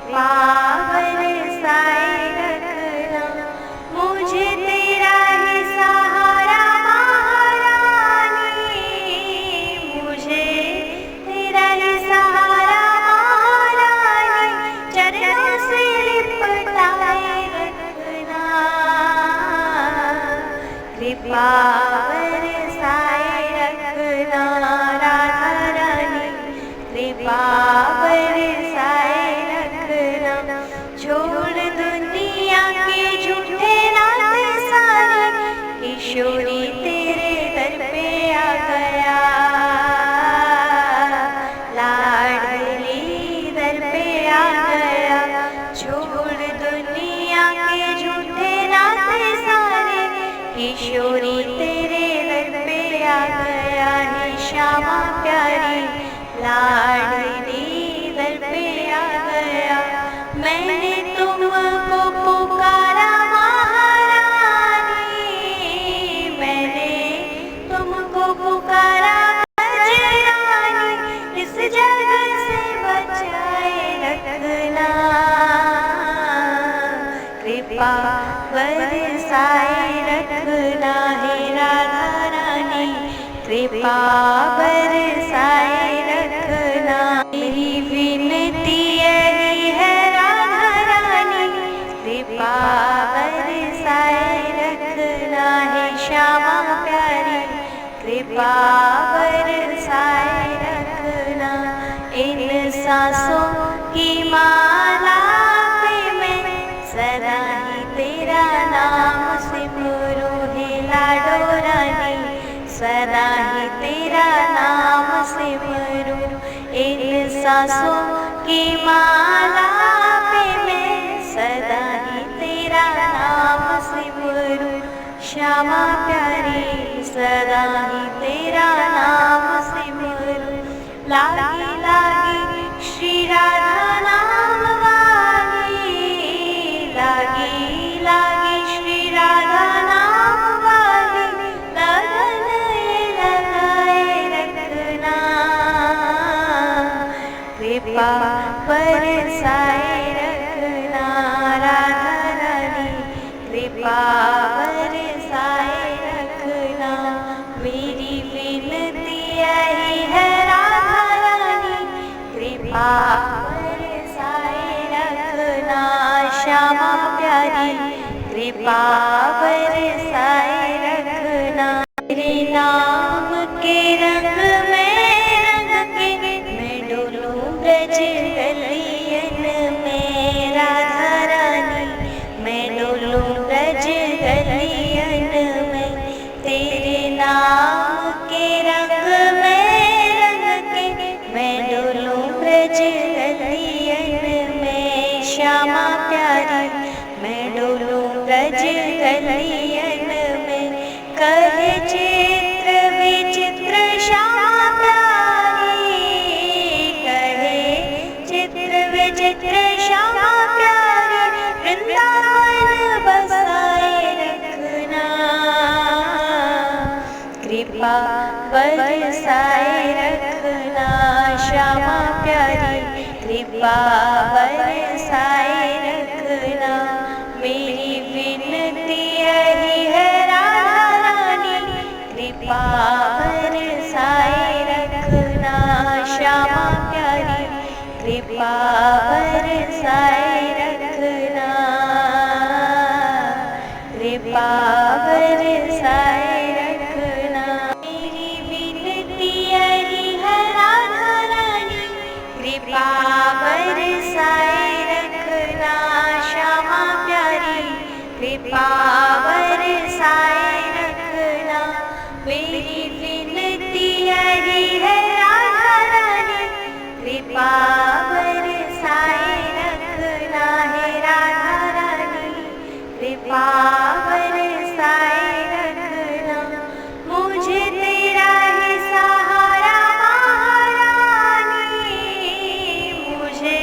कृपा बरसाए रखना मुझे तेरा ही सहारा महारानी, मुझे तेरा ही सहारा महारानी, चरणों से लिपटाए रखना कृपा बरसाए रखना राधा रानी, कृपा बरसाए रखना। छोड़ दुनिया के झूठे नाते सारे, किशोरी तेरे दर पे आ गया, लाडली दर पे आ गया। छोड़ दुनिया के झूठे नाते सारे, किशोरी तेरे दर पे आ गया। हे श्यामा प्यारी लाडली दर पे आ गया। मैंने तुमको पुकारा महारानी, मैंने तुमको पुकारा रानी, इस जग से बचाए रखना कृपा बरसाए रखना। हे राधा रानी कृपा बरसाए रखना। मेरी विनती यही है राधा रानी, कृपा बरसाए रखना। हे श्यामा प्यारी कृपा बरसाए रखना। इन सांसों की माला पे मैं सदा ही तेरा नाम सिमरूं। हे लाडो रानी सदा ही तेरा नाम सिमरूं। इन सांसों की माला पे मैं सदा ही तेरा नाम सिमरूं। श्यामा प्यारी सदा ही तेरा नाम सिमरूं। लागी लागी श्री राधा नाम वाली, लागी लागी श्री राधा नाम वाली, लगन ये लगाए रखना कृपा बरसाए रखना राधा रानी, कृपा बरसाए रखना। मेरी विनती यही है राधा रानी, कृपा बरसाए रखना। श्यामा प्यारी कृपा बरसाए रखना। तेरे नाम के रंग में रंग के मैं डोलूं ब्रज गलियन में राधा रानी, मैं डोलूं ब्रज गलियन में। तेरे नाम के रंग में रंग के मैं डोलूं ब्रज गलियन में। श्यामा प्यारी मैं डोलूं ब्रज गलियन में। कहे चित्र विचित्र श्यामा प्यारी, कहे चित्र विचित्र श्यामा प्यारी, वृंदावन बसाए रखना कृपा बरसाए रखना। श्यामा प्यारी कृपा बरसाए रखना। मेरी विनती यही है राधा रानी, कृपा बरसाए रखना। श्यामा प्यारी कृपा बरसाए रखना, कृपा बरसाए रखना। मेरी विनती यही है राधा रानी, कृपा बरसाए रखना। श्यामा प्यारी कृपा बरसाए रखना। मेरी विनती यही है राधा रानी, कृपा बरसाए रखना। हे राधा रानी कृपा बरसाए रखना। मुझे तेरा ही सहारा महारानी, मुझे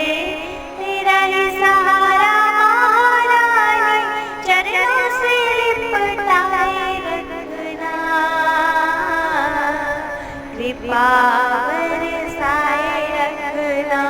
तेरा ही सहारा महारानी, चरणों से लिपटाए रखना कृपा बरसाए रखना।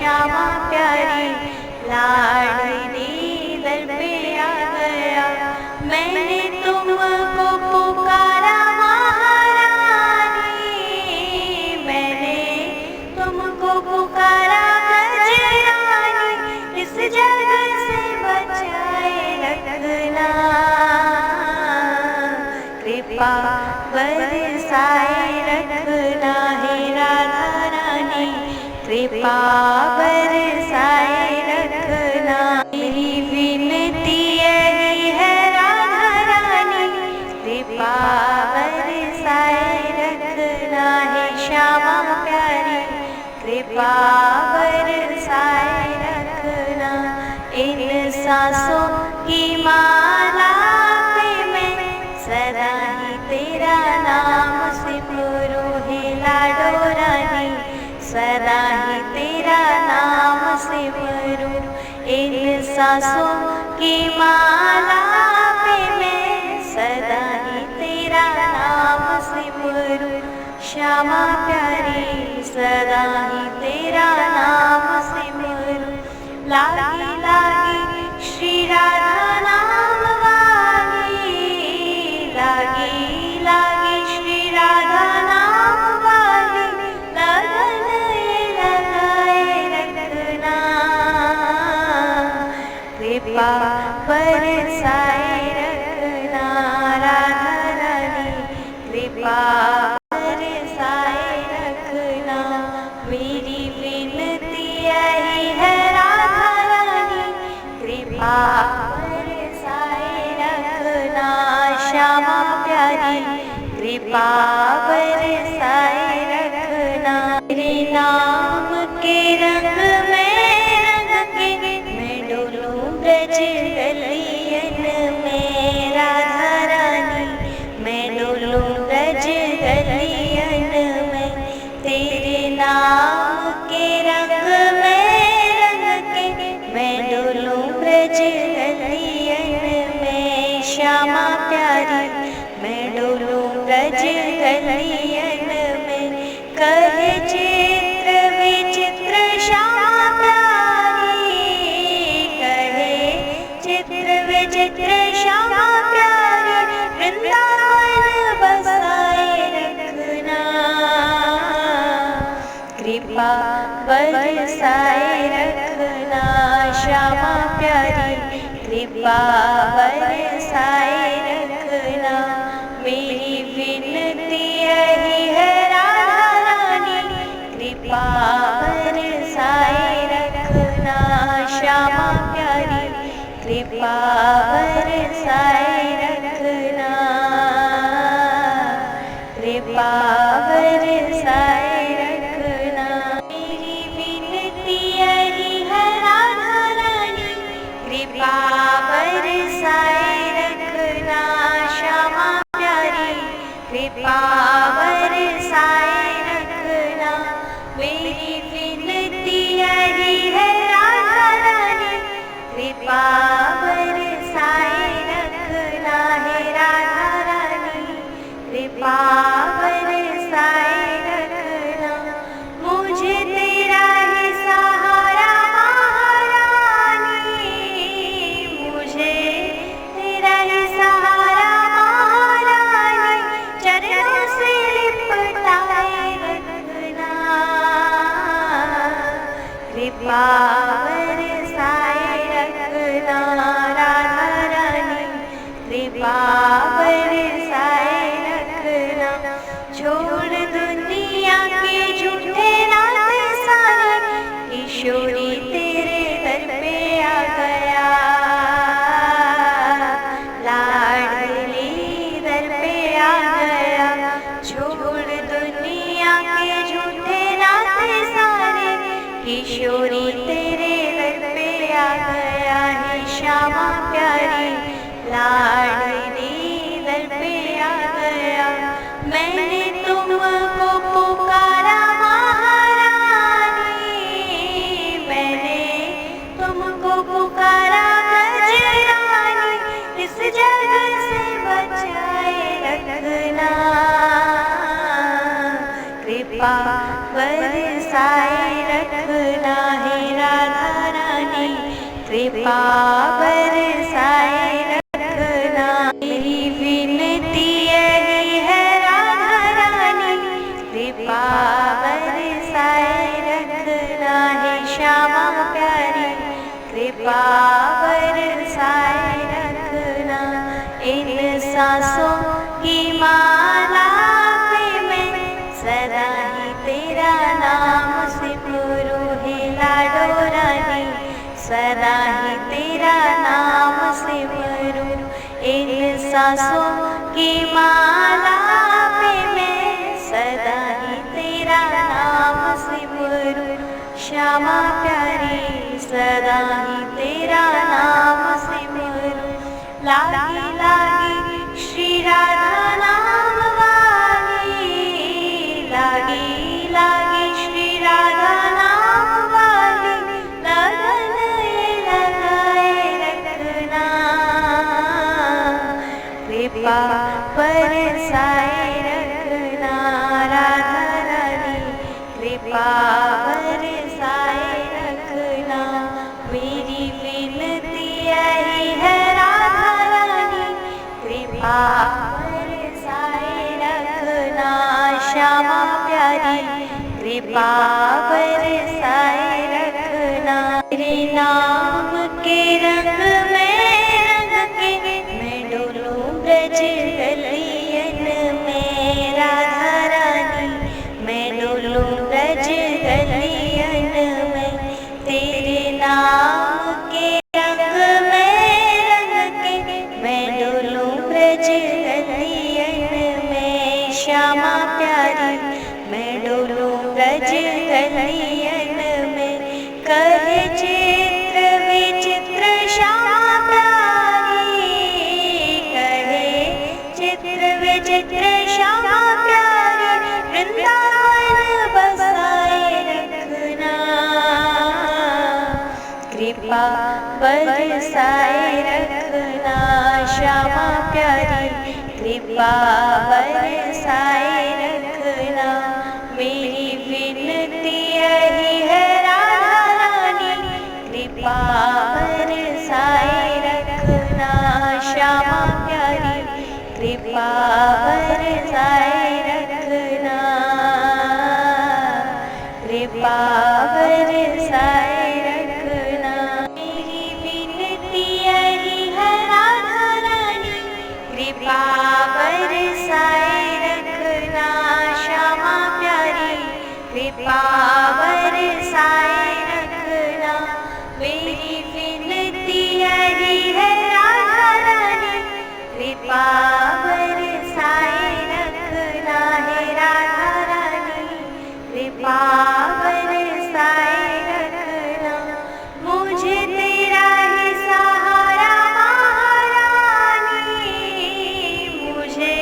श्यामा प्यारी लाडली दर पे आ गया। मैंने तुमको पुकारा महारानी, मैंने तुमको पुकारा गजरानी, इस जग से बचाए रखना, कृपा बरसाए रखना है राधा रानी, कृपा बरसाए रखना। मेरी विनती यही है राधा रानी, कृपा बरसाए रखना है श्यामा प्यारी, कृपा बरसाए रखना। इन सांसों की माला पे मैं सदा ही तेरा नाम सिमरूं है लाडो रानी, सदा ही तेरा नाम सिमरूं। इन सांसों की माला पे मैं सदा ही तेरा नाम सिमरूं, श्यामा प्यारी सदा ही तेरा नाम सिमरूं। लागी लागी श्री राधा नाम वाली, लागी लागी श्री राधा नाम वाली, लगन ये लगाए रखना, कृपा बरसाए रखना राधा रानी, कृपा बरसाए रखना। मेरी विनती यही है राधा रानी, कृपा बरसाए रखना श्यामा प्यारी, कृपा बरसाए रखना। तेरे नाम के रंग में रंग के मैं डोलूं ब्रज गलियन में राधा रानी, मैं डोलूं ब्रज गलियन में। तेरे नाम के रंग में रंग के मैं डोलूं ब्रज गलियन में श्यामा प्यारी, मैं डोलूं ब्रज गलियन में। कहे चित्र विचित्र श्यामा प्यारी, कहे चित्र विचित्र श्यामा प्यारी, वृंदावन बसाए रखना, कृपा बरसाए रखना श्यामा प्यारी, कृपा बरसाए रखना। मेरी विनती यही है राधा रानी, कृपा बरसाए रखना श्यामा प्यारी, कृपा बरसाए रखना, कृपा बरसाए रखना। मेरी विनती यही है राधा रानी, कृपा बरसाए रखना श्यामा प्यारी, कृपा बरसाए रखना। मेरी विनती यही है राधा रानी, कृपा बरसाए रखना है राधा रानी, कृपा बरसाए रखना। मुझे तेरा ही सहारा महारानी, मुझे तेरा ही सहारा महारानी, चरणों से लिपटाए रखना, कृपा बरसाए रखना राधा रानी, कृपा बरसाए रखना। छोड़ दुनिया के झूठे नाते सारे, किशोरी तेरे दर पे आ गया, लाडली दर पे आ गया। छोड़ दुनिया के झूठे नाते सारे, किशोरी तेरे दर पे आ गया है श्यामा प्यारी, लाडली दर पे आ गया। मैंने तुमको पुकारा महारानी, मैंने तुमको पुकारा गजरानी, इस जग से बचाए रखना, कृपा बरसाए रखना है कृपा बरसाए रखना। इन सांसों की माला पे मैं सदा ही तेरा नाम सिमरूं हे लाडो रानी, सदा ही तेरा नाम सिमरूं। इन सांसों की माला पे मैं सदा ही तेरा नाम सिमरूं। श्यामा प्यारी सदा ही तेरा नाम सिमरूं। लागी लागी श्री राधा नाम वाली, लागी लागी श्री राधा नाम वाली, लगन ये लगाए रखना। कृपा बरसाए रखना राधा रानी, कृपा बरसाए रखना। मेरी विनती यही है राधा रानी, कृपा बरसाए रखना। श्यामा प्यारी कृपा बरसाए रखना। तेरे नाम के रंग में रंग के मैं डोलूं ब्रज गलियन में राधा रानी, मैं डोलूं ब्रज गलियन में। तेरे नाम के रंग में रंग के मैं डोलूं ब्रज गलियन में। श्यामा प्यारी मैं डोलूं ब्रज गलियन में। कहे चित्र विचित्र श्यामा प्यारी, कहे चित्र विचित्र श्यामा प्यारी, वृंदावन बसाए रखना। कृपा बरसाए रखना श्यामा प्यारी, कृपा बरसाए रखना। मेरी विनती यही है राधा रानी, कृपा बरसाए रखना। श्यामा प्यारी कृपा बरसाए रखना, कृपा बरसाए रखना। मेरी विनती यही है राधा रानी, कृपा बरसाए रखना। श्यामा प्यारी कृपा बरसाए रखना। मेरी विनती यही है राधा रानी, कृपा बरसाए रखना है राधा रानी, कृपा बरसाए रखना। मुझे तेरा ही सहारा महारानी, मुझे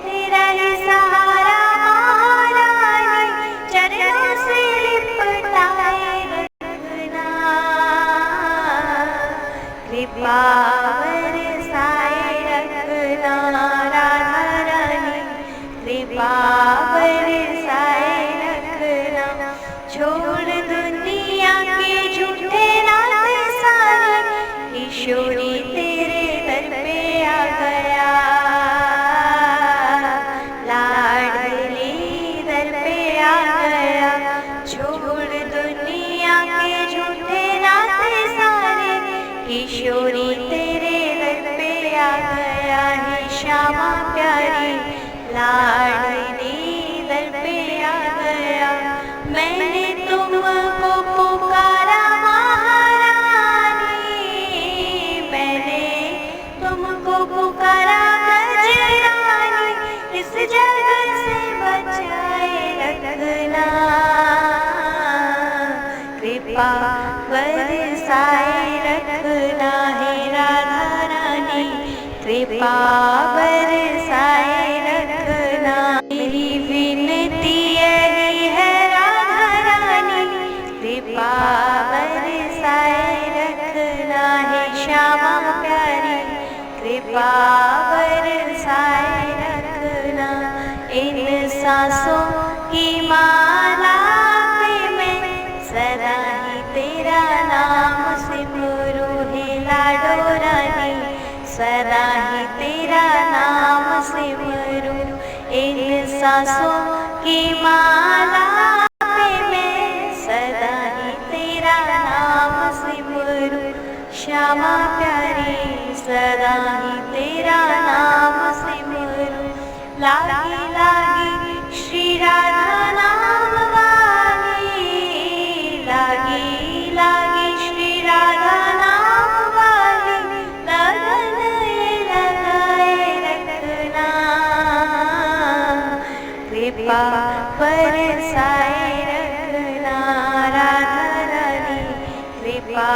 तेरा ही सहारा महारानी, चरणों से लिपटाए रखना। कृपा बरसाए रखना राधा रानी, कृपा बरसाए रखना। छोड़ दुनिया के झूठे नाते सारे, ईश्वरी तेरे दर पे आ गया। लाडली दर पे आ गया। छोड़ दुनिया के झूठे नाते सारे, ईश्वरी तेरे दर पे आ गया है। श्यामा प्यारी लाडली दर पे आ गया। मैंने तुमको पुकारा महारानी, मैंने तुमको पुकारा गजरानी, इस जग से बचाए रखना। कृपा बरसाए रखना है राधा रानी, कृपा बरसाए रखना। मेरी विनती यही है राधा रानी, कृपा बरसाए रखना है। श्यामा प्यारी कृपा बरसाए रखना। इन सांसों की माला पे मैं सदा ही तेरा नाम सिमरूं हे लाडो रानी, सदा ही तेरा नाम सिमरूं। इन सांसों की माला पे मैं सदा ही तेरा नाम सिमरूं। कृपा बरसाए रखना राधा रानी कृपा